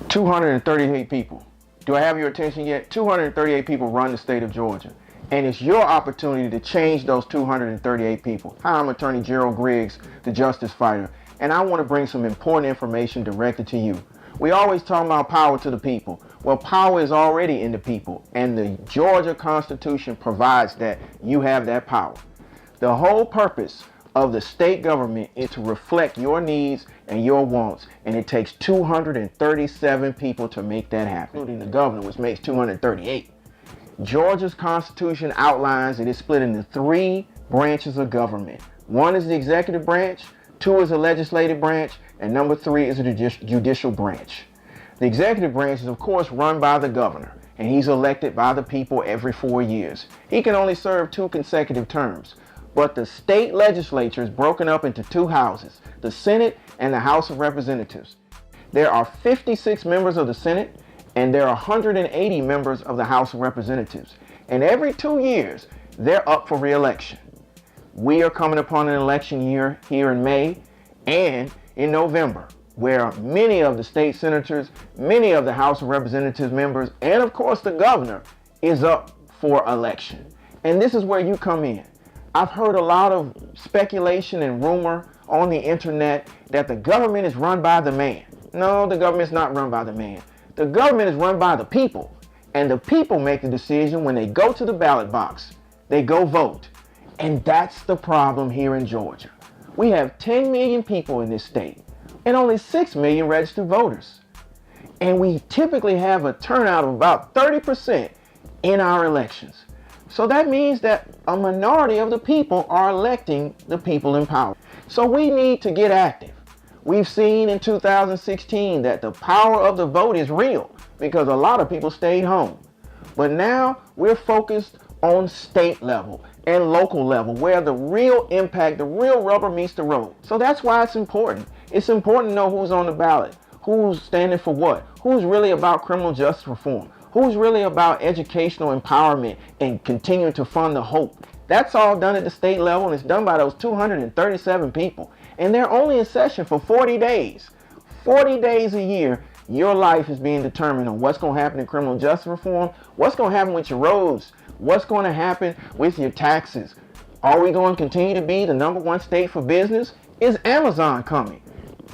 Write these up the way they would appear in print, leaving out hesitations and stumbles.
238 people. Do I have your attention yet? 238 people run the state of Georgia. And it's your opportunity to change those 238 people. Hi, I'm Attorney Gerald Griggs, the Justicefighter, and I want to bring some important information directed to you. We always talk about power to the people. Well, power is already in the people, and the Georgia Constitution provides that you have that power. The whole purpose of the state government is to reflect your needs and your wants, and it takes 237 people to make that happen, including the governor, which makes 238. Georgia's Constitution outlines it is split into 3 branches of government. 1 is the executive branch, 2 is the legislative branch, and number 3 is the judicial branch. The executive branch is, of course, run by the governor, and he's elected by the people every 4 years. He can only serve 2 consecutive terms. But the state legislature is broken up into 2 houses, the Senate and the House of Representatives. There are 56 members of the Senate, and there are 180 members of the House of Representatives. And every 2 years, they're up for re-election. We are coming upon an election year here in May and in November, where many of the state senators, many of the House of Representatives members, and of course the governor is up for election. And this is where you come in. I've heard a lot of speculation and rumor on the internet that the government is run by the man. No, the government's not run by the man. The government is run by the people, and the people make the decision when they go to the ballot box. They go vote, and that's the problem here in Georgia. We have 10 million people in this state, and only 6 million registered voters. And we typically have a turnout of about 30% in our elections. So that means that a minority of the people are electing the people in power. So we need to get active. We've seen in 2016 that the power of the vote is real because a lot of people stayed home. But now we're focused on state level and local level where the real impact, the real rubber meets the road. So that's why it's important. It's important to know who's on the ballot, who's standing for what, who's really about criminal justice reform, who's really about educational empowerment and continuing to fund the hope. That's all done at the state level, and it's done by those 237 people. And they're only in session for 40 days. 40 days a year, your life is being determined on what's going to happen in criminal justice reform, what's going to happen with your roads, what's going to happen with your taxes. Are we going to continue to be the #1 state for business? Is Amazon coming?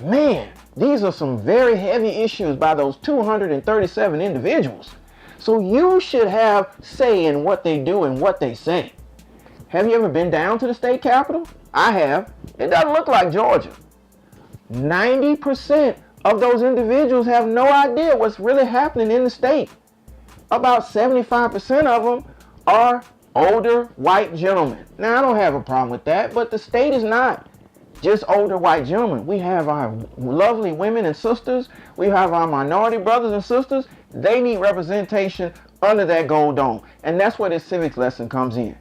Man, these are some very heavy issues by those 237 individuals. So you should have say in what they do and what they say. Have you ever been down to the state capitol? I have. It doesn't look like Georgia. 90% of those individuals have no idea what's really happening in the state. About 75% of them are older white gentlemen. Now, I don't have a problem with that, but the state is not just older white gentlemen. We have our lovely women and sisters. We have our minority brothers and sisters. They need representation under that gold dome. And that's where this civics lesson comes in.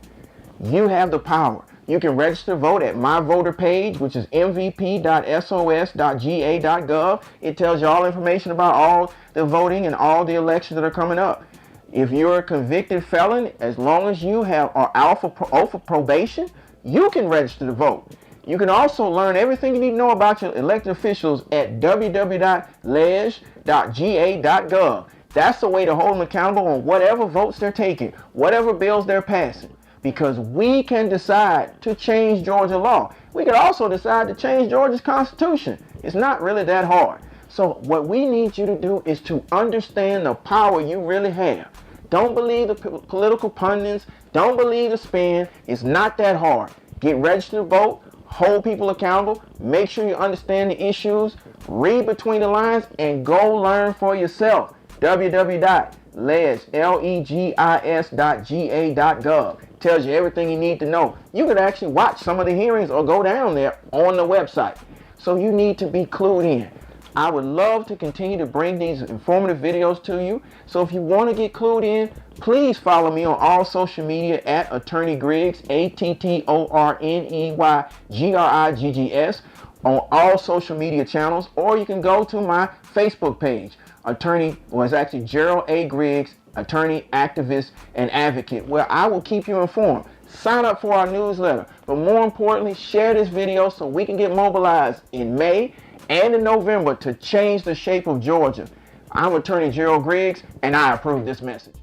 You have the power. You can register to vote at my voter page, which is mvp.sos.ga.gov. It tells you all information about all the voting and all the elections that are coming up. If you're a convicted felon, as long as you are off of probation, you can register to vote. You can also learn everything you need to know about your elected officials at www.leg.ga.gov. That's the way to hold them accountable on whatever votes they're taking, whatever bills they're passing. Because we can decide to change Georgia law. We could also decide to change Georgia's Constitution. It's not really that hard. So what we need you to do is to understand the power you really have. Don't believe the political pundits. Don't believe the spin. It's not that hard. Get registered to vote. Hold people accountable. Make sure you understand the issues. Read between the lines and go learn for yourself. www.legis.ga.gov tells you everything you need to know. You could actually watch some of the hearings or go down there on the website. So you need to be clued in. I would love to continue to bring these informative videos to you. So if you want to get clued in, please follow me on all social media at Attorney Griggs, ATTORNEYGRIGGS, on all social media channels, or you can go to my Facebook page, Gerald A. Griggs, attorney, activist, and advocate, where I will keep you informed. Sign up for our newsletter, but more importantly, share this video so we can get mobilized in May and in November to change the shape of Georgia. I'm Attorney Gerald Griggs, and I approve this message.